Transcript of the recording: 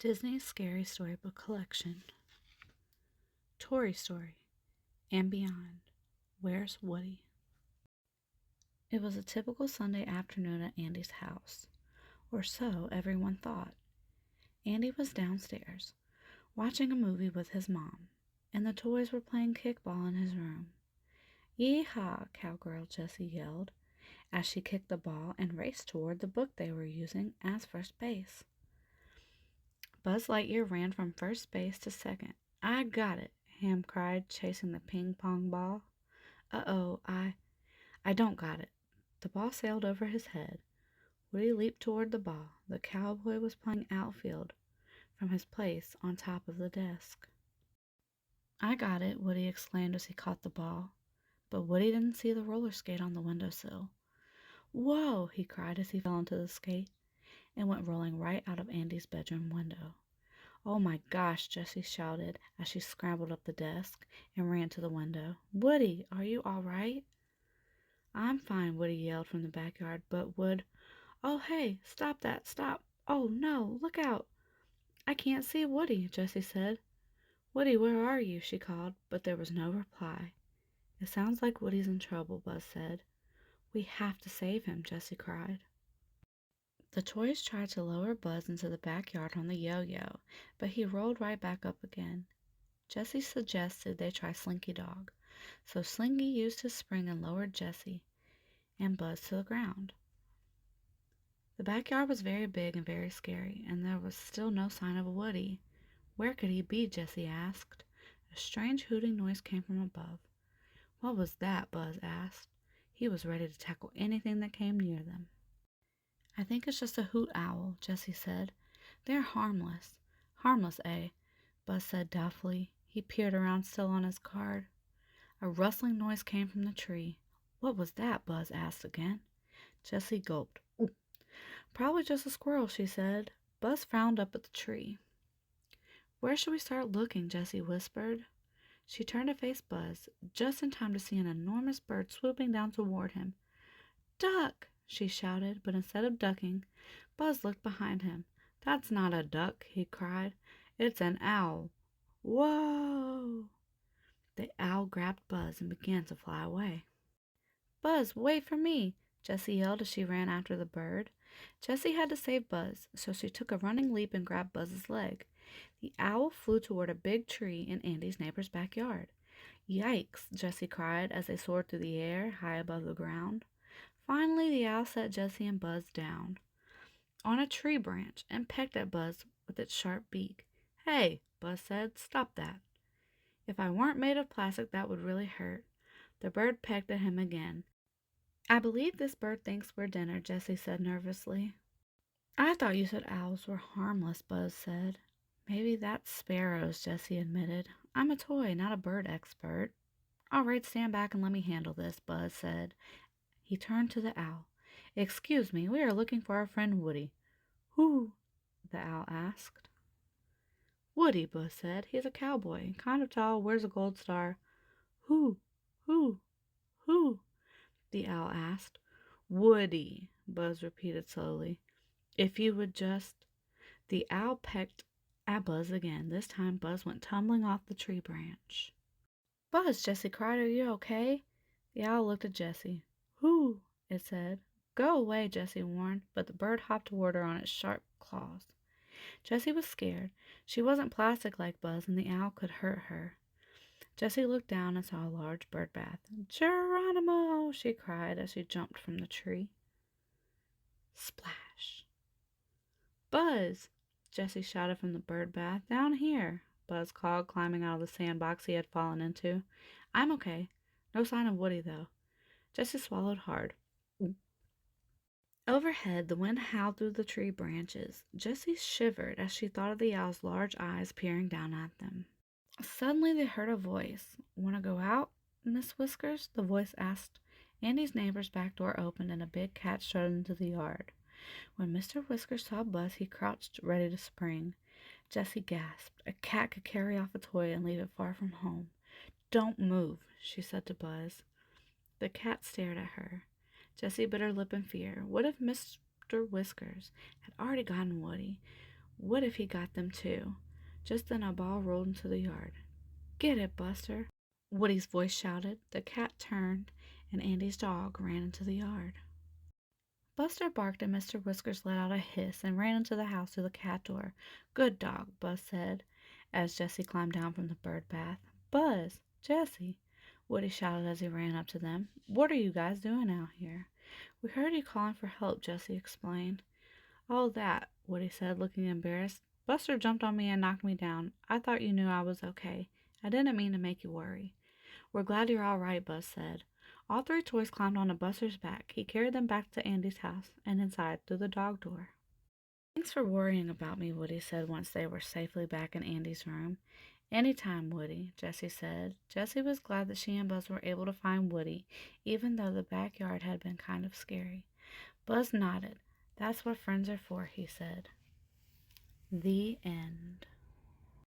Disney's Scary Storybook Collection, Toy Story, and Beyond. Where's Woody? It was a typical Sunday afternoon at Andy's house, or so everyone thought. Andy was downstairs, watching a movie with his mom, and the toys were playing kickball in his room. Yee-haw, cowgirl Jessie yelled, as she kicked the ball and raced toward the book they were using as first base. Buzz Lightyear ran from first base to second. "I got it," Ham cried, chasing the ping-pong ball. "Uh-oh, I don't got it." The ball sailed over his head. Woody leaped toward the ball. The cowboy was playing outfield from his place on top of the desk. "I got it," Woody exclaimed as he caught the ball. But Woody didn't see the roller skate on the windowsill. "Whoa!" he cried as he fell into the skate and went rolling right out of Andy's bedroom window. "Oh my gosh!" Jessie shouted as she scrambled up the desk and ran to the window. "Woody, are you all right?" "I'm fine," Woody yelled from the backyard, but "Oh, hey, stop that, stop! Oh, no, look out!" "I can't see Woody," Jessie said. "Woody, where are you?" she called, but there was no reply. "It sounds like Woody's in trouble," Buzz said. "We have to save him," Jessie cried. The toys tried to lower Buzz into the backyard on the yo-yo, but he rolled right back up again. Jessie suggested they try Slinky Dog, so Slinky used his spring and lowered Jessie and Buzz to the ground. The backyard was very big and very scary, and there was still no sign of Woody. "Where could he be?" Jessie asked. A strange hooting noise came from above. "What was that?" Buzz asked. He was ready to tackle anything that came near them. "I think it's just a hoot owl," Jessie said. "They're harmless." "Harmless, eh?" Buzz said doubtfully. He peered around still on his card. A rustling noise came from the tree. "What was that?" Buzz asked again. Jessie gulped. "Ooh. Probably just a squirrel," she said. Buzz frowned up at the tree. "Where should we start looking?" Jessie whispered. She turned to face Buzz, just in time to see an enormous bird swooping down toward him. "Duck!" she shouted, but instead of ducking, Buzz looked behind him. "That's not a duck," he cried. "It's an owl." "Whoa!" The owl grabbed Buzz and began to fly away. "Buzz, wait for me!" Jessie yelled as she ran after the bird. Jessie had to save Buzz, so she took a running leap and grabbed Buzz's leg. The owl flew toward a big tree in Andy's neighbor's backyard. "Yikes!" Jessie cried as they soared through the air, high above the ground. Finally, the owl set Jessie and Buzz down on a tree branch and pecked at Buzz with its sharp beak. "Hey," Buzz said, "stop that." "If I weren't made of plastic, that would really hurt." The bird pecked at him again. "I believe this bird thinks we're dinner," Jessie said nervously. "I thought you said owls were harmless," Buzz said. "Maybe that's sparrows," Jessie admitted. "I'm a toy, not a bird expert." "All right, stand back and let me handle this," Buzz said. He turned to the owl. "Excuse me, we are looking for our friend Woody." "Who?" the owl asked. "Woody," Buzz said. "He's a cowboy, kind of tall, wears a gold star." "Who? Who? Who?" the owl asked. "Woody," Buzz repeated slowly. "If you would just—" The owl pecked at Buzz again. This time Buzz went tumbling off the tree branch. "Buzz," Jessie cried, "are you okay?" The owl looked at Jessie. "Who?" it said. "Go away," Jessie warned, but the bird hopped toward her on its sharp claws. Jessie was scared. She wasn't plastic like Buzz, and the owl could hurt her. Jessie looked down and saw a large bird bath. "Geronimo!" she cried as she jumped from the tree. Splash! "Buzz!" Jessie shouted from the bird bath. "Down here!" Buzz called, climbing out of the sandbox he had fallen into. "I'm okay. No sign of Woody, though." Jessie swallowed hard. Overhead, the wind howled through the tree branches. Jessie shivered as she thought of the owl's large eyes peering down at them. Suddenly they heard a voice. "Want to go out, Miss Whiskers?" the voice asked. Andy's neighbor's back door opened and a big cat strutted into the yard. When Mr. Whiskers saw Buzz, he crouched ready to spring. Jessie gasped. A cat could carry off a toy and leave it far from home. "Don't move," she said to Buzz. The cat stared at her. Jessie bit her lip in fear. What if Mr. Whiskers had already gotten Woody? What if he got them too? Just then a ball rolled into the yard. "Get it, Buster!" Woody's voice shouted. The cat turned, and Andy's dog ran into the yard. Buster barked, and Mr. Whiskers let out a hiss and ran into the house through the cat door. "Good dog," Buzz said, as Jessie climbed down from the bird bath. "Buzz! Jessie!" Woody shouted as he ran up to them. "What are you guys doing out here?" "We heard you calling for help," Jessie explained. "Oh, that," Woody said, looking embarrassed. "Buster jumped on me and knocked me down. I thought you knew I was okay. I didn't mean to make you worry." "We're glad you're all right," Buzz said. All three toys climbed onto Buster's back. He carried them back to Andy's house and inside through the dog door. "Thanks for worrying about me," Woody said once they were safely back in Andy's room. "Anytime, Woody," Jessie said. Jessie was glad that she and Buzz were able to find Woody, even though the backyard had been kind of scary. Buzz nodded. "That's what friends are for," he said. The end.